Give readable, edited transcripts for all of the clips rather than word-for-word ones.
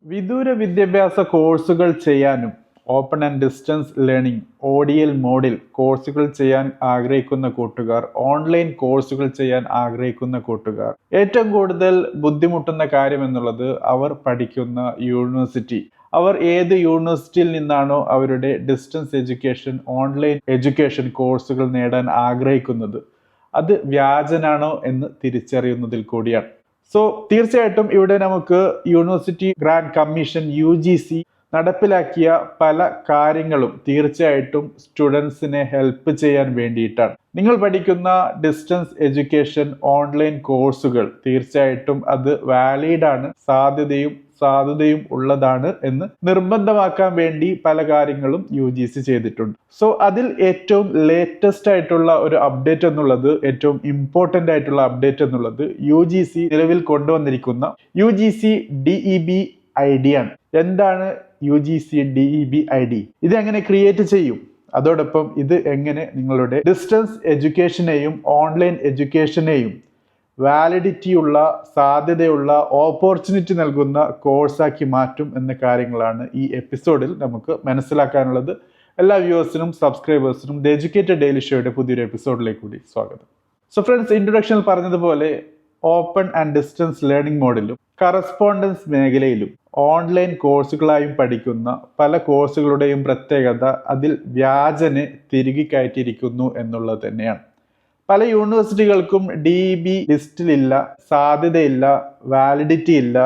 വിദൂര വിദ്യാഭ്യാസ കോഴ്സുകൾ ചെയ്യാനും open and distance learning ODL മോഡിൽ കോഴ്സുകൾ ചെയ്യാൻ ആഗ്രഹിക്കുന്ന കൂട്ടുകാർ, ഓൺലൈൻ കോഴ്സുകൾ ചെയ്യാൻ ആഗ്രഹിക്കുന്ന കൂട്ടുകാർ, ഏറ്റവും കൂടുതൽ ബുദ്ധിമുട്ടുന്ന കാര്യം എന്നുള്ളത് അവർ പഠിക്കുന്ന യൂണിവേഴ്സിറ്റി. അവർ ഏത് യൂണിവേഴ്സിറ്റിയിൽ നിന്നാണോ അവരുടെ ഡിസ്റ്റൻസ് എഡ്യൂക്കേഷൻ, ഓൺലൈൻ എഡ്യൂക്കേഷൻ കോഴ്സുകൾ നേടാൻ ആഗ്രഹിക്കുന്നത്, അത് വ്യാജനാണോ എന്ന് തിരിച്ചറിയുന്നതിൽ കൂടിയാണ്. സോ തീർച്ചയായിട്ടും ഇവിടെ നമുക്ക് യൂണിവേഴ്സിറ്റി ഗ്രാന്റ് കമ്മീഷൻ UGC നടപ്പിലാക്കിയ പല കാര്യങ്ങളും തീർച്ചയായിട്ടും സ്റ്റുഡൻസിനെ ഹെൽപ്പ് ചെയ്യാൻ വേണ്ടിയിട്ടാണ്. നിങ്ങൾ പഠിക്കുന്ന ഡിസ്റ്റൻസ് എഡ്യൂക്കേഷൻ ഓൺലൈൻ കോഴ്സുകൾ തീർച്ചയായിട്ടും അത് വാലിഡ് ആണ്, സാധുതയും ഉള്ളതാണ് എന്ന് നിർബന്ധമാക്കാൻ വേണ്ടി പല കാര്യങ്ങളും UGC ചെയ്തിട്ടുണ്ട്. സോ അതിൽ ഏറ്റവും ലേറ്റസ്റ്റ് ആയിട്ടുള്ള ഒരു അപ്ഡേറ്റ് എന്നുള്ളത്, ഏറ്റവും ഇമ്പോർട്ടന്റ് ആയിട്ടുള്ള അപ്ഡേറ്റ് എന്നുള്ളത് UGC നിലവിൽ കൊണ്ടുവന്നിരിക്കുന്ന UGC DEB ID ആണ്. എന്താണ് UGC DEB ID? ഇത് എങ്ങനെ ക്രിയേറ്റ് ചെയ്യും, അതോടൊപ്പം ഇത് എങ്ങനെ നിങ്ങളുടെ ഡിസ്റ്റൻസ് എഡ്യൂക്കേഷനെയും ഓൺലൈൻ എഡ്യൂക്കേഷനെയും വാലിഡിറ്റി ഉള്ള, സാധ്യതയുള്ള, ഓപ്പർച്യൂണിറ്റി നൽകുന്ന കോഴ്സാക്കി മാറ്റും എന്ന കാര്യങ്ങളാണ് ഈ എപ്പിസോഡിൽ നമുക്ക് മനസ്സിലാക്കാനുള്ളത്. എല്ലാ വ്യൂവേഴ്സിനും സബ്സ്ക്രൈബേഴ്സിനും ദി എഡ്യൂക്കേറ്റഡ് ഡെയിലി ഷോയുടെ പുതിയൊരു എപ്പിസോഡിലേക്ക് കൂടി സ്വാഗതം. സോ ഫ്രണ്ട്സ്, ഇൻട്രൊഡക്ഷനിൽ പറഞ്ഞതുപോലെ ഓപ്പൺ ആൻഡ് ഡിസ്റ്റൻസ് ലേണിംഗ് മോഡിലും കറസ്പോണ്ടൻസ് മേഖലയിലും ഓൺലൈൻ കോഴ്സുകളായും പഠിക്കുന്ന പല കോഴ്സുകളുടെയും പ്രത്യേകത അതിൽ വ്യാജനെ തിരികെ കയറ്റിയിരിക്കുന്നു എന്നുള്ളത് തന്നെയാണ്. പല യൂണിവേഴ്സിറ്റികൾക്കും DEB ലിസ്റ്റിലില്ല, സാധ്യതയില്ല, വാലിഡിറ്റി ഇല്ല,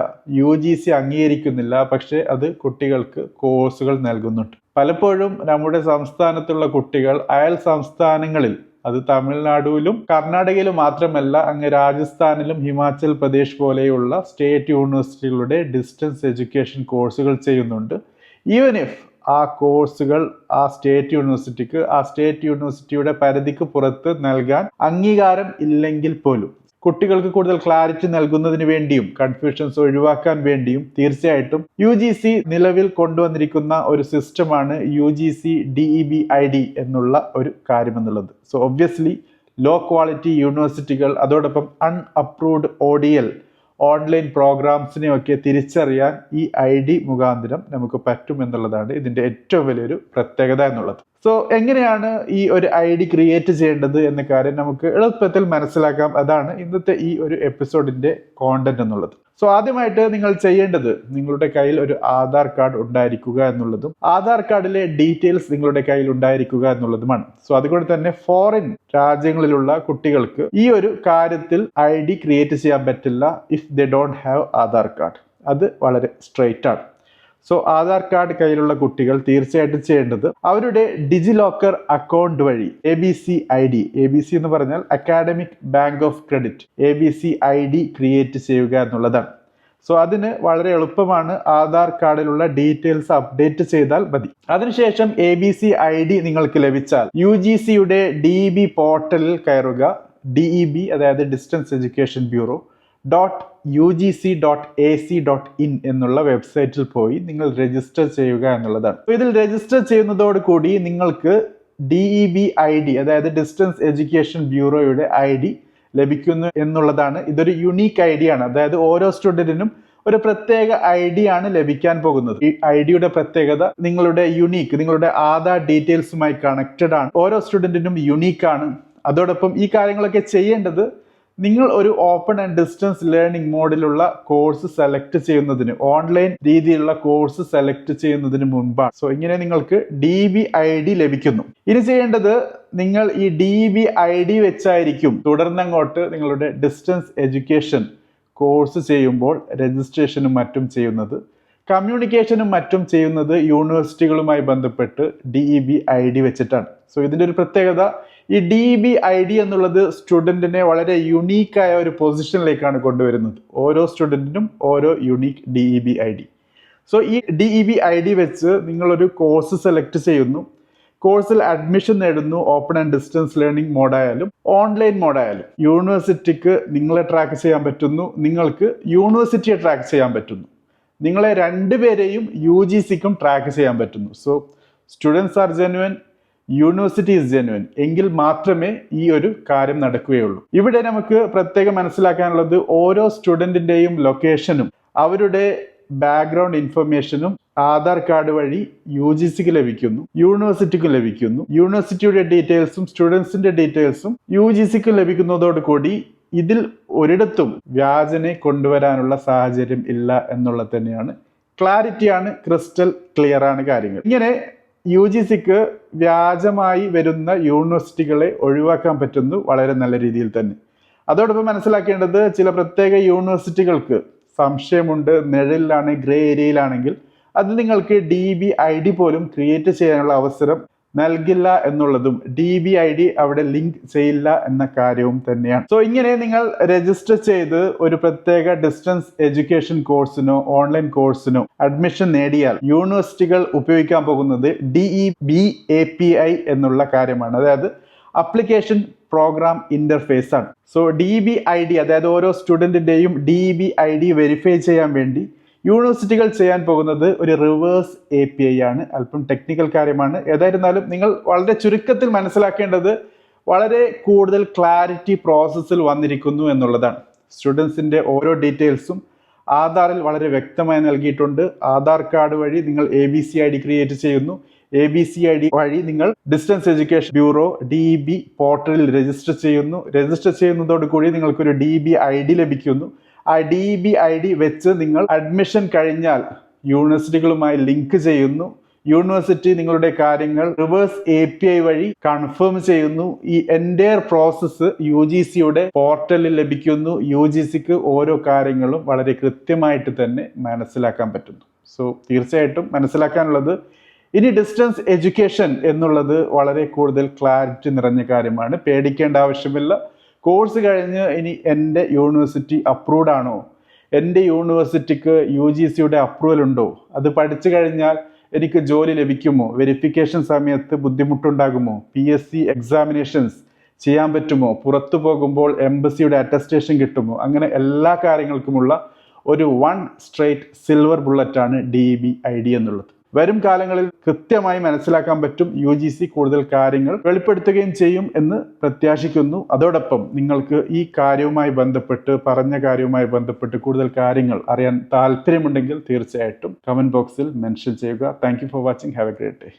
UGC അംഗീകരിക്കുന്നില്ല, പക്ഷെ അത് കുട്ടികൾക്ക് കോഴ്സുകൾ നൽകുന്നുണ്ട്. പലപ്പോഴും നമ്മുടെ സംസ്ഥാനത്തുള്ള കുട്ടികൾ അയൽ സംസ്ഥാനങ്ങളിൽ, അത് തമിഴ്നാടുവിലും കർണാടകയിലും മാത്രമല്ല, അങ്ങ് രാജസ്ഥാനിലും ഹിമാചൽ പ്രദേശ് പോലെയുള്ള സ്റ്റേറ്റ് യൂണിവേഴ്സിറ്റികളുടെ ഡിസ്റ്റൻസ് എഡ്യൂക്കേഷൻ കോഴ്സുകൾ ചെയ്യുന്നുണ്ട്. ഈവൻ ഇഫ് ആ കോഴ്സുകൾ ആ സ്റ്റേറ്റ് യൂണിവേഴ്സിറ്റിയുടെ പരിധിക്ക് പുറത്ത് നൽകാൻ അംഗീകാരം ഇല്ലെങ്കിൽ പോലും കുട്ടികൾക്ക് കൂടുതൽ ക്ലാരിറ്റി നൽകുന്നതിന് വേണ്ടിയും കൺഫ്യൂഷൻസ് ഒഴിവാക്കാൻ വേണ്ടിയും തീർച്ചയായിട്ടും UGC നിലവിൽ കൊണ്ടുവന്നിരിക്കുന്ന ഒരു സിസ്റ്റമാണ് UGC DEB ID എന്നുള്ള ഒരു കാര്യം എന്നുള്ളത്. സോ ഒബ്വിയസ്ലി ലോ ക്വാളിറ്റി യൂണിവേഴ്സിറ്റികൾ, അതോടൊപ്പം അൺഅപ്രൂവ്ഡ് ODL ഓൺലൈൻ പ്രോഗ്രാംസിനെയൊക്കെ തിരിച്ചറിയാൻ ഈ ID മുഖാന്തരം നമുക്ക് പറ്റും എന്നുള്ളതാണ് ഇതിന്റെ ഏറ്റവും വലിയൊരു പ്രത്യേകത എന്നുള്ളത്. സോ എങ്ങനെയാണ് ഈ ഒരു ID ക്രിയേറ്റ് ചെയ്യേണ്ടത് എന്ന കാര്യം നമുക്ക് എളുപ്പത്തിൽ മനസ്സിലാക്കാം. അതാണ് ഇന്നത്തെ ഈ ഒരു എപ്പിസോഡിന്റെ കോണ്ടന്റ് എന്നുള്ളത്. സോ ആദ്യമായിട്ട് നിങ്ങൾ ചെയ്യേണ്ടത്, നിങ്ങളുടെ കയ്യിൽ ഒരു ആധാർ കാർഡ് ഉണ്ടായിരിക്കുക എന്നുള്ളതും ആധാർ കാർഡിലെ ഡീറ്റെയിൽസ് നിങ്ങളുടെ കയ്യിൽ ഉണ്ടായിരിക്കുക എന്നുള്ളതുമാണ്. സോ അതുകൊണ്ട് തന്നെ ഫോറിൻ രാജ്യങ്ങളിലുള്ള കുട്ടികൾക്ക് ഈ ഒരു കാര്യത്തിൽ ID ക്രിയേറ്റ് ചെയ്യാൻ പറ്റില്ല if they don't have Aadhaar card. അത് വളരെ സ്ട്രെയിറ്റ് ആണ്. സോ ആധാർ കാർഡ് കയ്യിലുള്ള കുട്ടികൾ തീർച്ചയായിട്ടും ചെയ്യേണ്ടത് അവരുടെ ഡിജിലോക്കർ അക്കൗണ്ട് വഴി ABC ID, ABC എന്ന് പറഞ്ഞാൽ academic bank of credit, ABC ID create ചെയ്യുക എന്നുള്ളതാണ്. സോ അതിന് വളരെ എളുപ്പമാണ്. ആധാർ കാർഡിലുള്ള ഡീറ്റെയിൽസ് അപ്ഡേറ്റ് ചെയ്താൽ മതി. അതിനുശേഷം ABC ID നിങ്ങൾക്ക് ലഭിച്ചാൽ UGCയുടെ DEB പോർട്ടലിൽ കയറുക. DEB അതായത് ഡിസ്റ്റൻസ് എഡ്യൂക്കേഷൻ ബ്യൂറോ .UGC.ac.in എന്നുള്ള വെബ്സൈറ്റിൽ പോയി നിങ്ങൾ രജിസ്റ്റർ ചെയ്യുക എന്നുള്ളതാണ്. ഇതിൽ രജിസ്റ്റർ ചെയ്യുന്നതോടുകൂടി നിങ്ങൾക്ക് DEB ID അതായത് ഡിസ്റ്റൻസ് എഡ്യൂക്കേഷൻ ബ്യൂറോയുടെ ID ലഭിക്കുന്നു എന്നുള്ളതാണ്. ഇതൊരു യുണീക്ക് ID ആണ്. അതായത് ഓരോ സ്റ്റുഡന്റിനും ഒരു പ്രത്യേക ID ആണ് ലഭിക്കാൻ പോകുന്നത്. ഈ IDയുടെ പ്രത്യേകത നിങ്ങളുടെ ആധാർ ഡീറ്റെയിൽസുമായി കണക്റ്റഡ് ആണ്. ഓരോ സ്റ്റുഡന്റിനും യുണീക്ക് ആണ്. അതോടൊപ്പം ഈ കാര്യങ്ങളൊക്കെ ചെയ്യേണ്ടത് നിങ്ങൾ ഒരു ഓപ്പൺ ആൻഡ് ഡിസ്റ്റൻസ് ലേണിംഗ് മോഡിലുള്ള കോഴ്സ് സെലക്ട് ചെയ്യുന്നതിന്, ഓൺലൈൻ രീതിയിലുള്ള കോഴ്സ് സെലക്ട് ചെയ്യുന്നതിന് മുൻപാണ്. സോ ഇങ്ങനെ നിങ്ങൾക്ക് DEB ID ലഭിക്കുന്നു. ഇനി ചെയ്യേണ്ടത്, നിങ്ങൾ ഈ DEB ID വെച്ചായിരിക്കും തുടർന്നങ്ങോട്ട് നിങ്ങളുടെ ഡിസ്റ്റൻസ് എഡ്യൂക്കേഷൻ കോഴ്സ് ചെയ്യുമ്പോൾ രജിസ്ട്രേഷനും മറ്റും ചെയ്യുന്നത്, കമ്മ്യൂണിക്കേഷനും മറ്റും ചെയ്യുന്നത് യൂണിവേഴ്സിറ്റികളുമായി ബന്ധപ്പെട്ട് DEB ID വെച്ചിട്ടാണ്. സോ ഇതിൻ്റെ ഒരു പ്രത്യേകത, ഈ DEB ID എന്നുള്ളത് സ്റ്റുഡൻറ്റിനെ വളരെ യുണീക്കായ ഒരു പൊസിഷനിലേക്കാണ് കൊണ്ടുവരുന്നത്. ഓരോ സ്റ്റുഡൻറ്റിനും ഓരോ യുണീക്ക് DEB ID. സോ ഈ DEB ID വെച്ച് നിങ്ങളൊരു കോഴ്സ് സെലക്ട് ചെയ്യുന്നു, കോഴ്സിൽ അഡ്മിഷൻ നേടുന്നു. ഓപ്പൺ ആൻഡ് ഡിസ്റ്റൻസ് ലേണിംഗ് മോഡായാലും ഓൺലൈൻ മോഡായാലും യൂണിവേഴ്സിറ്റിക്ക് നിങ്ങളെ ട്രാക്ക് ചെയ്യാൻ പറ്റുന്നു, നിങ്ങൾക്ക് യൂണിവേഴ്സിറ്റിയെ ട്രാക്ക് ചെയ്യാൻ പറ്റുന്നു, നിങ്ങളെ രണ്ടുപേരെയും UGCക്കും ട്രാക്ക് ചെയ്യാൻ പറ്റുന്നു. So students are genuine, university is genuine, എങ്കിൽ മാത്രമേ ഈ ഒരു കാര്യം നടക്കുകയുള്ളൂ. ഇവിടെ നമുക്ക് പ്രത്യേകം മനസ്സിലാക്കാനുള്ളത്, ഓരോ സ്റ്റുഡൻറ്റിൻ്റെയും ലൊക്കേഷനും അവരുടെ ബാക്ക്ഗ്രൗണ്ട് ഇൻഫർമേഷനും ആധാർ കാർഡ് വഴി UGCക്ക് ലഭിക്കുന്നു, യൂണിവേഴ്സിറ്റിക്കും ലഭിക്കുന്നു. യൂണിവേഴ്സിറ്റിയുടെ ഡീറ്റെയിൽസും സ്റ്റുഡൻസിന്റെ ഡീറ്റെയിൽസും UGCക്ക് ലഭിക്കുന്നതോടുകൂടി ഇതിൽ ഒരിടത്തും വ്യാജനെ കൊണ്ടുവരാനുള്ള സാഹചര്യം ഇല്ല എന്നുള്ളത് തന്നെയാണ്. ക്ലാരിറ്റിയാണ്, ക്രിസ്റ്റൽ ക്ലിയർ ആണ് കാര്യങ്ങൾ. ഇങ്ങനെ UGCക്ക് വ്യാജമായി വരുന്ന യൂണിവേഴ്സിറ്റികളെ ഒഴിവാക്കാൻ പറ്റുന്നു വളരെ നല്ല രീതിയിൽ തന്നെ. അതോടൊപ്പം മനസ്സിലാക്കേണ്ടത്, ചില പ്രത്യേക യൂണിവേഴ്സിറ്റികൾക്ക് സംശയമുണ്ട്, നിഴലിലാണ്, ഗ്രേ ഏരിയയിലാണെങ്കിൽ അത് നിങ്ങൾക്ക് DB-ID പോലും ക്രിയേറ്റ് ചെയ്യാനുള്ള അവസരം നൽകില്ല എന്നുള്ളതും DB-ID അവിടെ ലിങ്ക് ചെയ്യില്ല എന്ന കാര്യവും തന്നെയാണ്. സോ ഇങ്ങനെ നിങ്ങൾ രജിസ്റ്റർ ചെയ്ത് ഒരു പ്രത്യേക ഡിസ്റ്റൻസ് എഡ്യൂക്കേഷൻ കോഴ്സിനോ ഓൺലൈൻ കോഴ്സിനോ അഡ്മിഷൻ നേടിയാൽ യൂണിവേഴ്സിറ്റികൾ ഉപയോഗിക്കാൻ പോകുന്നത് DEB API എന്നുള്ള കാര്യമാണ്. അതായത് അപ്ലിക്കേഷൻ പ്രോഗ്രാം ഇന്റർഫേസ് ആണ്. സോ DB-ID, അതായത് ഓരോ സ്റ്റുഡൻറ്റിൻ്റെയും DB-ID വെരിഫൈ ചെയ്യാൻ വേണ്ടി യൂണിവേഴ്സിറ്റികൾ ചെയ്യാൻ പോകുന്നത് ഒരു റിവേഴ്സ് API ആണ്. അല്പം ടെക്നിക്കൽ കാര്യമാണ്. ഏതായിരുന്നാലും നിങ്ങൾ വളരെ ചുരുക്കത്തിൽ മനസ്സിലാക്കേണ്ടത് വളരെ കൂടുതൽ ക്ലാരിറ്റി പ്രോസസ്സിൽ വന്നിരിക്കുന്നു എന്നുള്ളതാണ്. സ്റ്റുഡൻസിൻ്റെ ഓരോ ഡീറ്റെയിൽസും ആധാറിൽ വളരെ വ്യക്തമായി നൽകിയിട്ടുണ്ട്. ആധാർ കാർഡ് വഴി നിങ്ങൾ ABCID ക്രിയേറ്റ് ചെയ്യുന്നു. ABCID വഴി നിങ്ങൾ ഡിസ്റ്റൻസ് എഡ്യൂക്കേഷൻ ബ്യൂറോ DEB പോർട്ടലിൽ രജിസ്റ്റർ ചെയ്യുന്നു. രജിസ്റ്റർ ചെയ്യുന്നതോടുകൂടി നിങ്ങൾക്കൊരു DB-ID ലഭിക്കുന്നു. ആ DB-ID വെച്ച് നിങ്ങൾ അഡ്മിഷൻ കഴിഞ്ഞാൽ യൂണിവേഴ്സിറ്റികളുമായി ലിങ്ക് ചെയ്യുന്നു. യൂണിവേഴ്സിറ്റി നിങ്ങളുടെ കാര്യങ്ങൾ റിവേഴ്സ് API വഴി കൺഫേം ചെയ്യുന്നു. ഈ എൻറ്റയർ പ്രോസസ്സ് UGCയുടെ പോർട്ടലിൽ ലഭിക്കുന്നു. UGCക്ക് ഓരോ കാര്യങ്ങളും വളരെ കൃത്യമായിട്ട് തന്നെ മനസ്സിലാക്കാൻ പറ്റുന്നു. സോ തീർച്ചയായിട്ടും മനസ്സിലാക്കാനുള്ളത്, ഇനി ഡിസ്റ്റൻസ് എഡ്യൂക്കേഷൻ എന്നുള്ളത് വളരെ കൂടുതൽ ക്ലാരിറ്റി നിറഞ്ഞ കാര്യമാണ്. പേടിക്കേണ്ട ആവശ്യമില്ല. കോഴ്സ് കഴിഞ്ഞ് ഇനി എൻ്റെ യൂണിവേഴ്സിറ്റി അപ്രൂവ്ഡ് ആണോ, എൻ്റെ യൂണിവേഴ്സിറ്റിക്ക് UGCയുടെ അപ്രൂവൽ ഉണ്ടോ, അത് പഠിച്ചു കഴിഞ്ഞാൽ എനിക്ക് ജോലി ലഭിക്കുമോ, വെരിഫിക്കേഷൻ സമയത്ത് ബുദ്ധിമുട്ടുണ്ടാകുമോ, PSC എക്സാമിനേഷൻസ് ചെയ്യാൻ പറ്റുമോ, പുറത്തു പോകുമ്പോൾ എംബസിയുടെ അറ്റസ്റ്റേഷൻ കിട്ടുമോ, അങ്ങനെ എല്ലാ കാര്യങ്ങൾക്കുമുള്ള ഒരു വൺ സ്ട്രേറ്റ് സിൽവർ ബുള്ളറ്റാണ് DB-ID എന്നുള്ളത്. വരും കാലങ്ങളിൽ കൃത്യമായി മനസ്സിലാക്കാൻ പറ്റും. UGC കൂടുതൽ കാര്യങ്ങൾ വെളിപ്പെടുത്തുകയും ചെയ്യും എന്ന് പ്രത്യാശിക്കുന്നു. അതോടൊപ്പം നിങ്ങൾക്ക് ഈ കാര്യവുമായി ബന്ധപ്പെട്ട്, പറഞ്ഞ കാര്യവുമായി ബന്ധപ്പെട്ട് കൂടുതൽ കാര്യങ്ങൾ അറിയാൻ താല്പര്യമുണ്ടെങ്കിൽ തീർച്ചയായിട്ടും കമന്റ് ബോക്സിൽ മെൻഷൻ ചെയ്യുക. Thank you for watching. Have A great day.